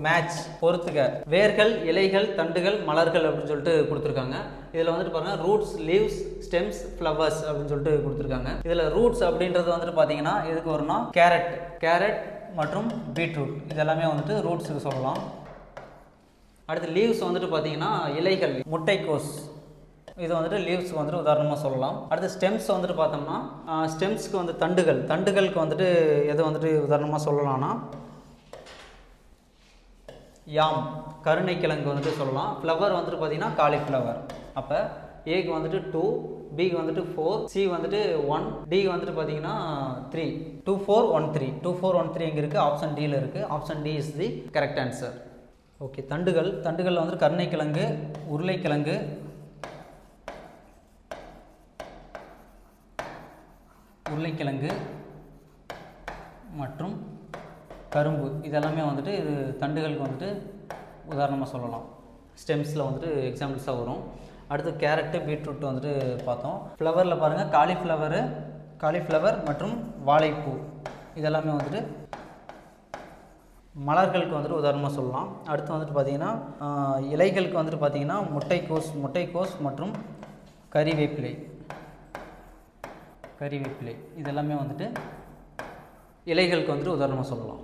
Match பொறுத்துக்க. வேர்கள், இலைகள், தண்டுகள், மலர்கள் அப்படின்னு சொல்லிட்டு கொடுத்துருக்காங்க. இதில் வந்துட்டு பாருங்கள் ரூட்ஸ், லீவ்ஸ், ஸ்டெம்ஸ், ஃப்ளவர்ஸ் அப்படின்னு சொல்லிட்டு கொடுத்துருக்காங்க. இதில் ரூட்ஸ் அப்படின்றது வந்துட்டு பார்த்தீங்கன்னா எதுக்கு வரும்னா கேரட் மற்றும் பீட்ரூட் இதெல்லாமே வந்துட்டு ரூட்ஸுக்கு சொல்லலாம். அடுத்து லீவ்ஸ் வந்துட்டு பார்த்தீங்கன்னா இலைகள், முட்டைக்கோஸ் இது வந்துட்டு லீவ்ஸ்க்கு வந்துட்டு உதாரணமாக சொல்லலாம். அடுத்து ஸ்டெம்ஸ் வந்துட்டு பார்த்தோம்னா ஸ்டெம்ஸ்க்கு வந்து தண்டுகளுக்கு வந்துட்டு எது வந்துட்டு உதாரணமாக சொல்லலாம்னா யாம், கருணைக்கிழங்கு வந்துட்டு சொல்லலாம். ஃப்ளவர் வந்துட்டு பார்த்தீங்கன்னா காலிஃப்ளவர். அப்போ ஏக்கு வந்துட்டு 2, பிக்கு வந்துட்டு 4, சி வந்துட்டு 1, டி வந்துட்டு பார்த்தீங்கன்னா 3. 2 4 1 3 2 4 1 3 எங்கே இருக்குது? ஆப்ஷன் டியில் இருக்குது. Option D is the correct answer. Okay, தண்டுகளில் வந்துட்டு கருணைக்கிழங்கு, உருளைக்கிழங்கு, மற்றும் கரும்பு இதெல்லாமே வந்துட்டு இது தண்டுகளுக்கு வந்துட்டு உதாரணமாக சொல்லலாம். ஸ்டெம்ஸில் வந்துட்டு எக்ஸாம்பிள்ஸாக வரும். அடுத்து கேரட்டு, பீட்ரூட் வந்துட்டு பார்த்தோம். ஃப்ளவரில் பாருங்கள் காலிஃப்ளவர் மற்றும் வாழைப்பூ இதெல்லாமே வந்துட்டு மலர்களுக்கு வந்துட்டு உதாரணமாக சொல்லலாம். அடுத்து வந்துட்டு பார்த்திங்கன்னா இலைகளுக்கு வந்துட்டு பார்த்திங்கன்னா முட்டைக்கோஸ் மற்றும் கறிவேப்பிலை இதெல்லாமே வந்துட்டு இலைகளுக்கு வந்துட்டு உதாரணமாக சொல்லலாம்.